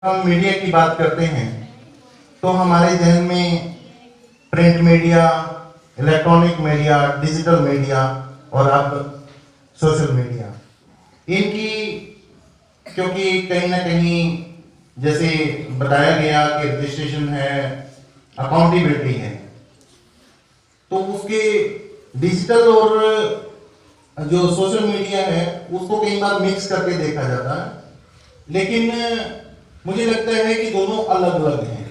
हम मीडिया की बात करते हैं तो हमारे जहन में print media, electronic media, digital media और अब सोशल मीडिया, इनकी क्योंकि कहीं ना कहीं जैसे बताया गया कि रजिस्ट्रेशन है, अकाउंटेबिलिटी है, तो उसके डिजिटल और जो सोशल मीडिया है उसको कई बार मिक्स करके देखा जाता है, लेकिन मुझे लगता है कि दोनों अलग अलग हैं।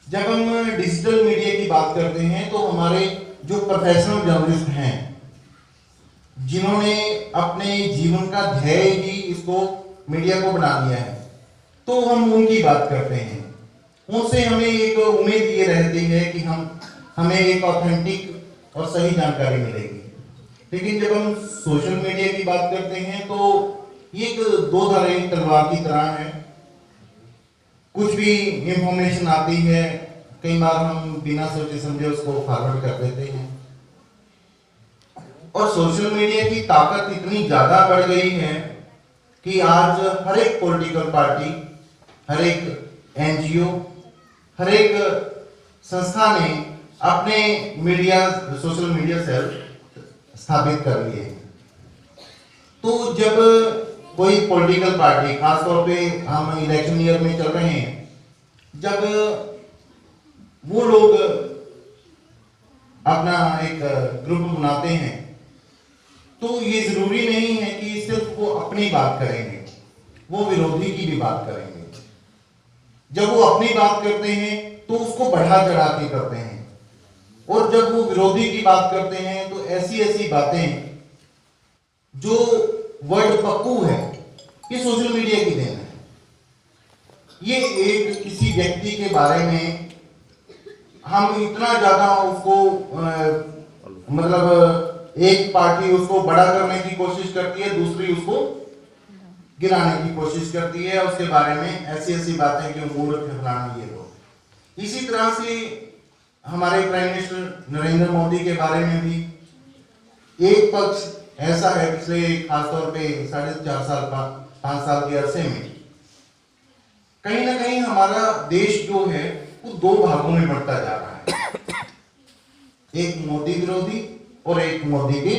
जब हम डिजिटल मीडिया की बात करते हैं तो हमारे जो प्रोफेशनल जर्नलिस्ट हैं, जिन्होंने अपने जीवन का ध्येय ही इसको मीडिया को बना दिया है, तो हम उनकी बात करते हैं। उनसे हमें एक उम्मीद ये रहती है कि हमें एक ऑथेंटिक और सही जानकारी मिलेगी। लेकिन जब हम सोशल मीडिया की बात करते हैं तो ये एक दो धारी तलवार की तरह है। कुछ भी इंफॉर्मेशन आती है, कई बार हम बिना सोचे समझे उसको फॉरवर्ड कर देते हैं, और सोशल मीडिया की ताकत इतनी ज्यादा बढ़ गई है कि आज हर एक पॉलिटिकल पार्टी, हर एक एनजीओ, हर एक संस्था ने अपने सोशल मीडिया सेल स्थापित कर लिए हैं। तो जब कोई पॉलिटिकल पार्टी, खासतौर पे हम इलेक्शन ईयर में चल रहे हैं, जब वो लोग अपना एक ग्रुप बनाते हैं तो ये जरूरी नहीं है कि सिर्फ वो अपनी बात करेंगे, वो विरोधी की भी बात करेंगे। जब वो अपनी बात करते हैं तो उसको बढ़ा चढ़ा के करते हैं, और जब वो विरोधी की बात करते हैं तो ऐसी ऐसी बातें जो वर्ड पप्पू है, ये सोशल मीडिया की देन है। ये एक किसी व्यक्ति के बारे में हम इतना ज्यादा उसको मतलब एक पार्टी उसको बड़ा करने की कोशिश करती है, दूसरी उसको गिराने की कोशिश करती है, उसके बारे में ऐसी ऐसी बातें कि मूर्ख फलाना ये लोग। इसी तरह से हमारे प्राइम मिनिस्टर नरेंद्र मोदी के बारे में भी एक पक्ष ऐसा है, पिछले खासतौर पे 4.5 साल 5 साल के अरसे में कहीं ना कहीं हमारा देश जो है वो दो भागों में बढ़ता जा रहा है, एक मोदी विरोधी और एक मोदी के,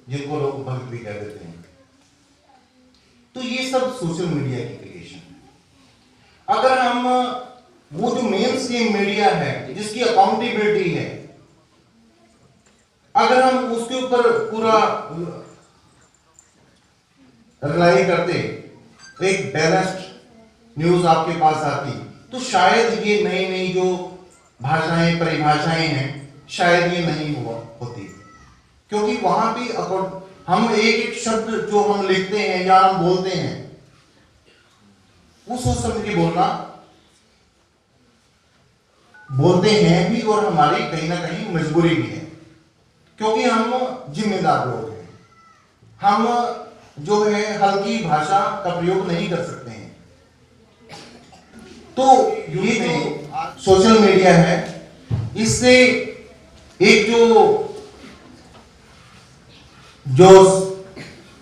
जिनको लोग भक्त भी कह देते हैं। तो ये सब सोशल मीडिया की क्रिएशन है। अगर हम वो जो मेन स्ट्रीम मीडिया है जिसकी अकाउंटेबिलिटी है, अगर हम उसके ऊपर पूरा रिलाई करते, एक बैलेंस्ड न्यूज आपके पास आती, तो शायद ये नई नई जो भाषाएं, परिभाषाएं हैं, शायद ये नहीं होती। क्योंकि वहां भी हम एक एक शब्द जो हम लिखते हैं या हम बोलते हैं, वो सोच समझ के बोलते हैं भी, और हमारी कहीं ना कहीं मजबूरी भी है, क्योंकि हम जिम्मेदार लोग हैं। हम जो है हल्की भाषा का प्रयोग नहीं कर सकते हैं। तो ये जो सोशल मीडिया है, इससे एक जो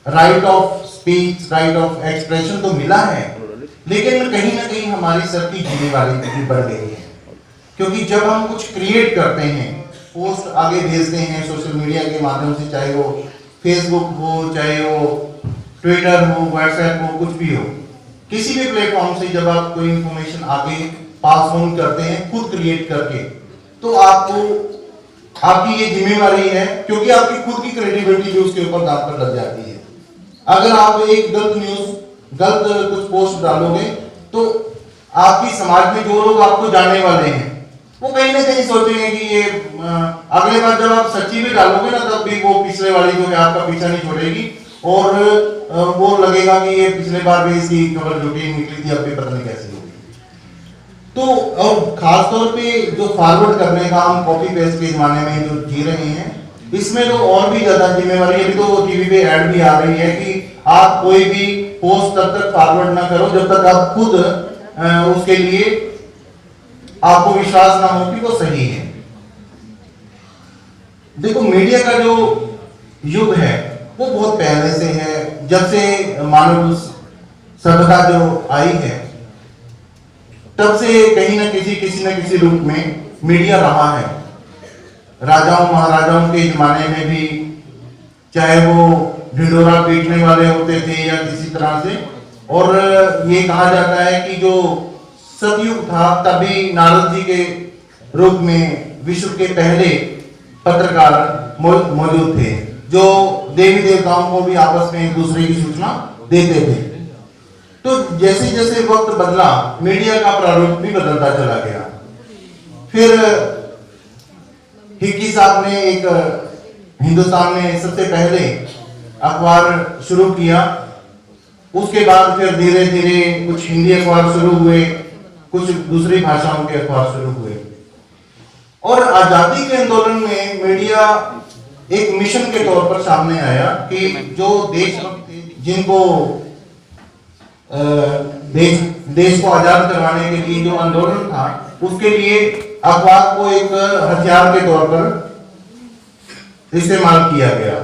right of speech, right of expression तो मिला है, लेकिन कहीं ना कहीं हमारी सर की जिम्मेवारी भी बढ़ गई है। क्योंकि जब हम कुछ क्रिएट करते हैं, पोस्ट आगे भेजते हैं सोशल मीडिया के माध्यम से, चाहे वो फेसबुक हो, चाहे वो ट्विटर हो, व्हाट्सएप हो, कुछ भी हो, किसी भी प्लेटफॉर्म से जब आप कोई इंफॉर्मेशन आगे पास ऑन करते हैं खुद क्रिएट करके, तो आपकी ये जिम्मेवारी है, क्योंकि आपकी खुद की क्रेडिबिलिटी भी उसके ऊपर दांव पर लग जाती है। अगर आप एक गलत न्यूज, गलत कुछ पोस्ट डालोगे तो आपकी समाज में जो लोग आपको जानने वाले हैं वो कहीं ना कहीं सोचेंगे कि ये अगले बार जब आप सच्ची भी डालोगे ना, तब भी वो पिछले वाली जो है आपका पीछा नहीं छोड़ेगी, और वो लगेगा कि ये पिछले बार भी इसकी खबर झूठी निकली थी, अब भी पता नहीं कैसी होगी। तो और खासतौर पे जो फॉरवर्ड करने का हम कॉपी पेस्ट के जमाने में जो जी रहे हैं, इसमें तो और भी ज्यादा जिम्मेवारी है। अभी तो टीवी पे ऐड भी आ रही है कि आप कोई भी पोस्ट तब तक फॉरवर्ड ना करो जब तक आप खुद उसके लिए आपको विश्वास ना हो कि वो सही है। देखो, मीडिया का जो युग है वो बहुत पहले से है, जब से मानव सभ्यता जो आई है तब से कहीं ना किसी रूप में मीडिया रहा है। राजाओं महाराजाओं के जमाने में भी, चाहे वो ढिंडोरा पीटने वाले होते थे या किसी तरह से, और ये कहा जाता है कि जो सतयुग था तभी नारद जी के रूप में विश्व के पहले पत्रकार मौजूद थे, जो देवी देवताओं को भी आपस में एक दूसरे की सूचना देते थे। तो जैसे जैसे वक्त बदला, मीडिया का प्रारूप भी बदलता चला गया। फिर हिक्की साहब ने एक हिंदुस्तान में सबसे पहले अखबार शुरू किया। उसके बाद फिर धीरे धीरे कुछ हिंदी अखबार शुरू हुए, कुछ दूसरी भाषाओं के अखबार शुरू हुए। और आजादी के आंदोलन में मीडिया एक मिशन के तौर पर सामने आया कि जो देशभक्त जिनको देश को आजाद करवाने के लिए जो आंदोलन था, उसके लिए अखबार को एक हथियार के तौर पर इस्तेमाल किया गया।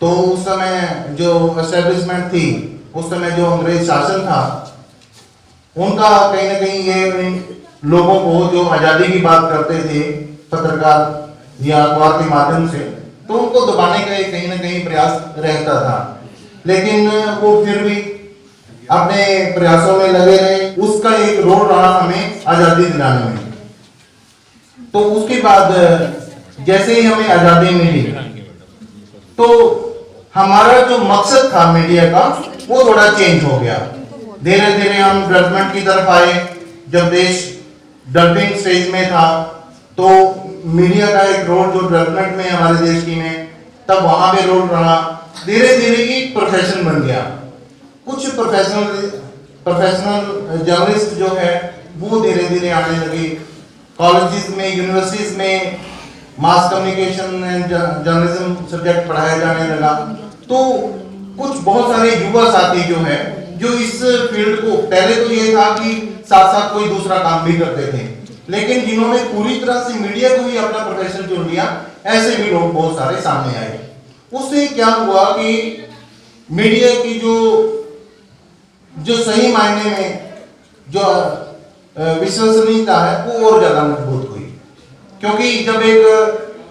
तो उस समय जो एस्टेब्लिशमेंट थी, उस समय जो अंग्रेज शासन था, उनका कहीं ना कहीं ये लोगों को जो आजादी की बात करते थे पत्रकार या अखबार के माध्यम से, तो उनको दबाने का कहीं ना कहीं प्रयास रहता था। लेकिन वो फिर भी अपने प्रयासों में लगे रहे। उसका एक रोल रहा हमें आजादी दिलाने में। तो उसके बाद जैसे ही हमें आजादी मिली, तो हमारा जो मकसद था मीडिया का, वो थोड़ा चेंज हो गया। धीरे धीरे हम डेवलपमेंट की तरफ आए। जब देश डेवलपिंग स्टेज में था, तो मीडिया का एक रोल जो डेवलपमेंट में हमारे देश की में, तब वहां पे रोल रहा। धीरे धीरे एक प्रोफेशन बन गया। कुछ प्रोफेशनल जर्नलिस्ट जो है वो धीरे धीरे आने लगे। कॉलेजेस में, यूनिवर्सिटीज में mass communication and journalism subject पढ़ाया जाने लगा। तो कुछ बहुत सारे युवा साथी जो है, जो इस फील्ड को, पहले तो ये था कि साथ साथ कोई दूसरा काम भी करते थे, लेकिन जिन्होंने पूरी तरह से मीडिया को ही अपना प्रोफेशन चुन लिया, ऐसे भी लोग बहुत सारे सामने आए। उससे क्या हुआ कि मीडिया की जो सही मायने में जो विश्वसनीयता है, वो और ज्यादा मजबूत हुई। क्योंकि जब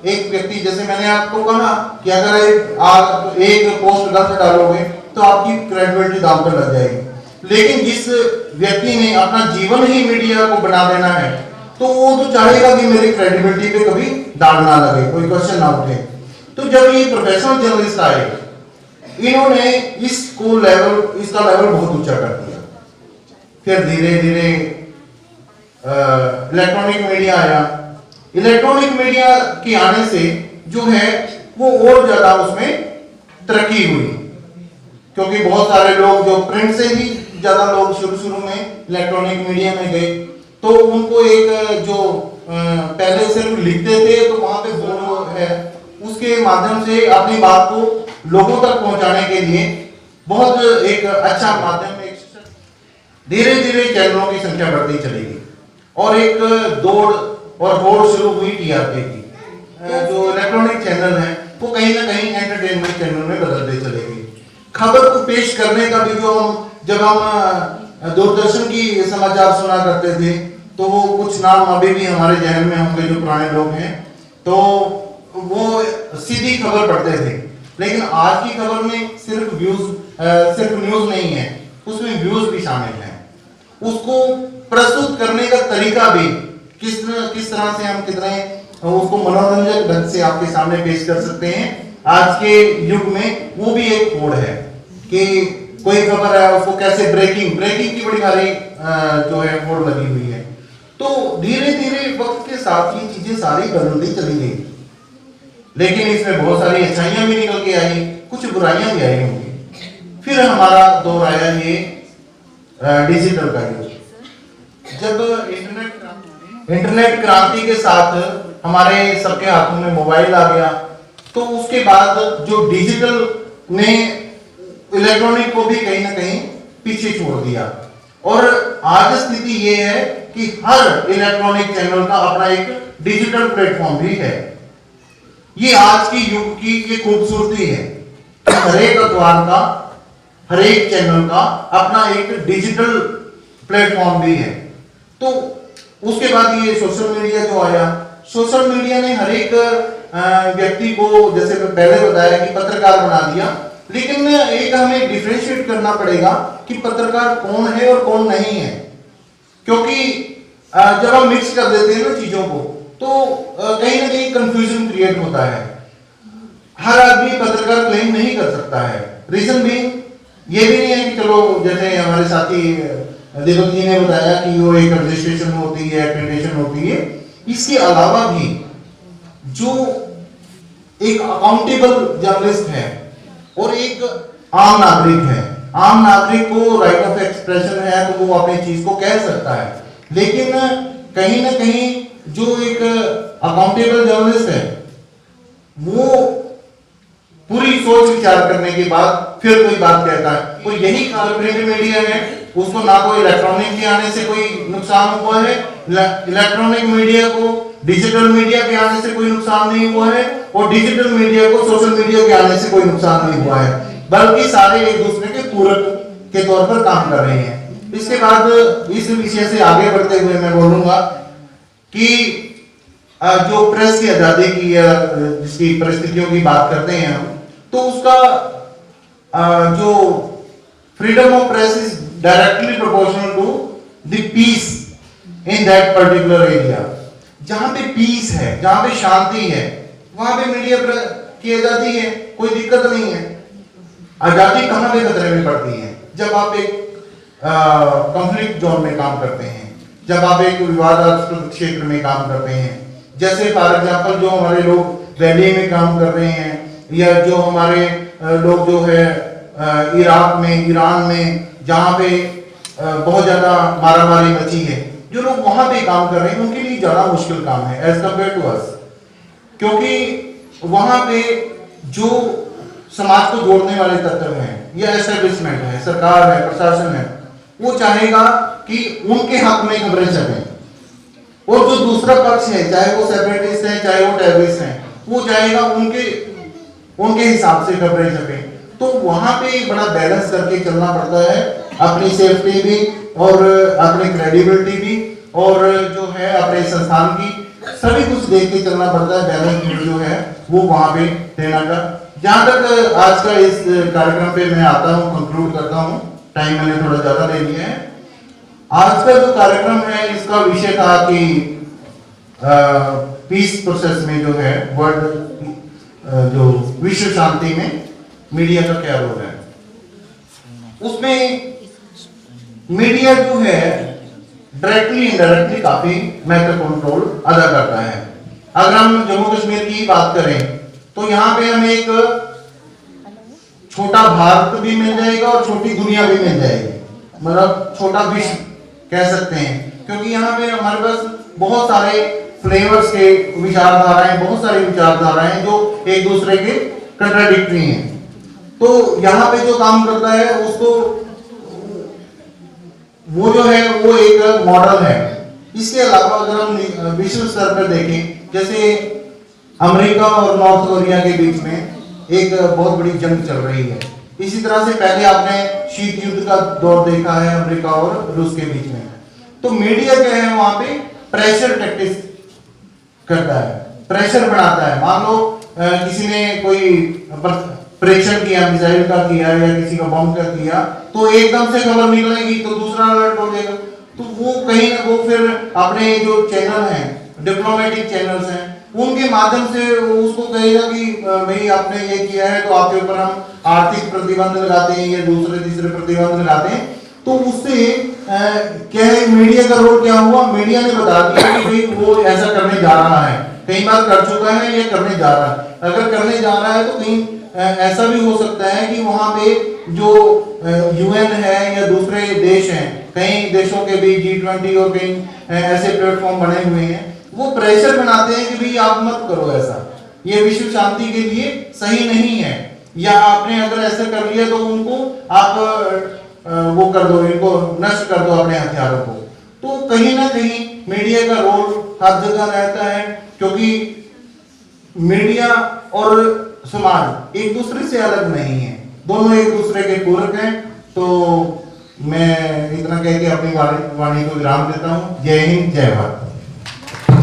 एक व्यक्ति, जैसे मैंने आपको कहा कि अगर आप एक पोस्ट गलत डालोगे तो आपकी क्रेडिबिलिटी दांव पर लग जाएगी। लेकिन जिस व्यक्ति ने अपना जीवन ही मीडिया को बना देना है, तो वो तो चाहेगा कि मेरी क्रेडिबिलिटी पे कभी दाग ना लगे, कोई क्वेश्चन ना उठे। तो जब ये प्रोफेशनल जर्नलिस्ट आए, इन्होंने इसका लेवल बहुत ऊंचा कर दिया। फिर धीरे धीरे इलेक्ट्रॉनिक मीडिया आया। इलेक्ट्रॉनिक मीडिया के आने से जो है वो और ज्यादा उसमें तरक्की हुई, क्योंकि बहुत सारे लोग जो प्रिंट से भी ज्यादा लोग शुरू में इलेक्ट्रॉनिक मीडिया में गए। तो उनको एक जो पहले सिर्फ लिखते थे, तो वहां पे बोर्ड है, उसके माध्यम से अपनी बात को लोगों तक पहुंचाने के लिए बहुत एक अच्छा माध्यम। धीरे धीरे चैनलों की संख्या बढ़ती चली गई और एक दौड़ और होड़ शुरू हुई टीआरपी की। जो इलेक्ट्रॉनिक चैनल है वो कहीं ना कहीं एंटरटेनमेंट चैनल में बदलते चले गए। खबर को पेश करने का भी जब हम दूरदर्शन की समाचार सुना करते थे, तो वो कुछ नाम अभी भी हमारे जहन में होंगे जो पुराने लोग हैं, तो वो सीधी खबर पढ़ते थे। लेकिन आज की खबर में सिर्फ न्यूज नहीं है, उसमें व्यूज भी शामिल हैं। उसको प्रस्तुत करने का तरीका भी किस तरह से हम कितने उसको मनोरंजक ढंग से आपके सामने पेश कर सकते हैं आज के युग में, वो भी एक कोड है कि कोई खबर है उसको कैसे ब्रेकिंग की बड़ी सारी जो है कोड लगी हुई है। तो धीरे धीरे वक्त के साथ ये चीजें सारी बदलती चली गई, लेकिन इसमें बहुत सारी अच्छाइयां भी निकल के आई, कुछ बुराइयां भी आई होंगी। फिर हमारा दौर आया ये डिजिटल का यूज। जब इंटरनेट क्रांति के साथ हमारे सबके हाथों में मोबाइल आ गया, तो उसके बाद जो डिजिटल ने इलेक्ट्रॉनिक को भी कहीं ना कहीं पीछे छोड़ दिया। और आज स्थिति ये है कि हर इलेक्ट्रॉनिक चैनल का अपना एक डिजिटल प्लेटफॉर्म भी है। ये आज की युग की ये खूबसूरती है, हर एक अखबार का, हर एक चैनल का अपना एक डिजिटल प्लेटफॉर्म भी है। तो उसके बाद ये सोशल मीडिया जो आया, सोशल मीडिया ने हर एक व्यक्ति को, जैसे मैं पहले बताया कि पत्रकार बना दिया, लेकिन एक हमें डिफरेंशिएट करना पड़ेगा कि पत्रकार कौन है और कौन नहीं है। क्योंकि जब हम मिक्स कर देते हैं ना चीजों को, तो कहीं ना कहीं कंफ्यूजन क्रिएट होता है। हर आदमी पत्रकार क्लेम नहीं कर सकता है। रीजन भी ये भी नहीं है कि चलो, जैसे हमारे साथी दीपक जी ने बताया कि वो एक रजिस्ट्रेशन होती है, एक्रेडिटेशन होती है। इसके अलावा भी जो एक अकाउंटेबल जर्नलिस्ट है और एक आम नागरिक है, आम नागरिक को राइट ऑफ एक्सप्रेशन है तो वो अपनी चीज को कह सकता है, लेकिन कहीं ना कहीं जो एक अकाउंटेबल जर्नलिस्ट है वो पूरी सोच विचार करने के बाद फिर कोई बात कहता है। तो यही प्रिंट मीडिया है, उसको ना कोई इलेक्ट्रॉनिक के आने से कोई नुकसान हुआ है, इलेक्ट्रॉनिक मीडिया को डिजिटल मीडिया के आने से कोई नुकसान नहीं हुआ है, और डिजिटल मीडिया को सोशल मीडिया के आने से कोई नुकसान नहीं हुआ है, बल्कि सारे एक दूसरे के पूरक के तौर पर काम कर रहे हैं। इसके बाद इस विषय से आगे बढ़ते हुए मैं बोलूंगा कि जो प्रेस की आजादी की या जिसकी परिस्थितियों की बात करते हैं हम, तो उसका जो freedom of press is directly proportional to the peace in that particular area. जहां पे पीस है, जहां पे शांति है, वहां पे मीडिया की आजादी है, कोई दिक्कत नहीं है। आजादी कहां पे खतरे में पड़ती है? जब आप एक कॉन्फ्लिक्ट जोन में काम करते हैं, जब आप एक विवादास्पद क्षेत्र में काम करते हैं, जैसे फॉर एग्जांपल जो हमारे लोग वैली में काम कर रहे हैं, या जो हमारे लोग जो है इराक में, ईरान में, जहां पे बहुत ज्यादा मारामारी मची है, जो लोग वहां पे काम कर रहे हैं उनके लिए ज्यादा मुश्किल काम है एज कंपेयर टू अस, क्योंकि वहां पे जो समाज को जोड़ने वाले तत्व हैं या एस्टेब्लिशमेंट है, सरकार है, प्रशासन है, वो चाहेगा कि उनके हक में खबरें चलें, और जो दूसरा पक्ष है, चाहे वो सेपरेटिस्ट है, चाहे वो टेररिस्ट है, वो चाहेगा उनके हिसाब से खबरें छपें। तो वहां पे एक बड़ा बैलेंस करके चलना पड़ता है, अपनी सेफ्टी भी और अपनी क्रेडिबिलिटी भी, और जो है अपने संस्थान की सभी कुछ देख के चलना पड़ता है। बैलेंस जो है वो वहां पे देना का। जहां तक आज का इस कार्यक्रम पे मैं आता हूँ, कंक्लूड करता हूँ, टाइम मैंने थोड़ा ज्यादा ले लिया है। आज का जो कार्यक्रम है इसका विषय था कि पीस प्रोसेस में जो है वर्ल्ड जो विश्व शांति में मीडिया का क्या रोल है। उसमें मीडिया जो है डायरेक्टली इनडायरेक्टली काफी महत्वपूर्ण रोल अदा करता है। अगर हम जम्मू कश्मीर की बात करें तो यहाँ पे हमें एक छोटा भारत भी मिल जाएगा और छोटी दुनिया भी मिल जाएगी, मतलब छोटा विश्व कह सकते हैं, क्योंकि यहाँ पे हमारे पास बहुत सारे फ्लेवर्स के विचारधाराएं, बहुत सारी विचारधाराएं जो एक दूसरे के कंट्राडिक्टरी हैं। तो यहाँ पे जो काम करता है उसको वो जो है वो एक मॉडल है। इसके अलावा अगर हम विश्व स्तर पर देखें, जैसे अमेरिका और नॉर्थ कोरिया के बीच में एक बहुत बड़ी जंग चल रही है। इसी तरह से पहले आपने शीत युद्ध का दौर देखा है अमेरिका और रूस के बीच में। तो मीडिया क्या है, वहां पे प्रेशर टैक्टिक्स करता है, प्रेशर बढ़ाता है। मान लो किसी ने कोई परीक्षण किया, मिसाइल का किया या किसी का बम का किया, तो एकदम से खबर निकलेगी तो दूसरा अलर्ट हो जाएगा। तो वो कहीं ना वो फिर अपने जो चैनल हैं, डिप्लोमेटिक चैनल्स हैं, उनके माध्यम से उसको कहेगा कि भाई आपने ये किया है तो आपके ऊपर हम आर्थिक प्रतिबंध लगाते हैं या दूसरे तीसरे प्रतिबंध लगाते हैं। तो उससे क्या है, मीडिया का रोल क्या हुआ, मीडिया ने बता दिया कि भाई वो ऐसा करने जा रहा है, कई बार कर चुका है या करने जा रहा है। अगर करने जा रहा है तो कहीं ऐसा भी हो सकता है कि वहां पे जो यूएन है या दूसरे देश हैं, कई देशों के भी G20 और कई ऐसे प्लेटफॉर्म बने हुए हैं, वो प्रेशर बनाते हैं कि भाई आप मत करो ऐसा, ये विश्व शांति के लिए सही नहीं है, या आपने अगर ऐसा कर लिया तो उनको आप वो कर दो, इनको नष्ट कर दो अपने हथियारों को। तो कहीं ना कहीं मीडिया का रोल हर जगह रहता है, क्योंकि मीडिया और समाज एक दूसरे से अलग नहीं है, दोनों एक दूसरे के पूरक हैं। तो मैं इतना कह के अपनी वाणी को विराम देता हूँ। जय हिंद, जय भारत।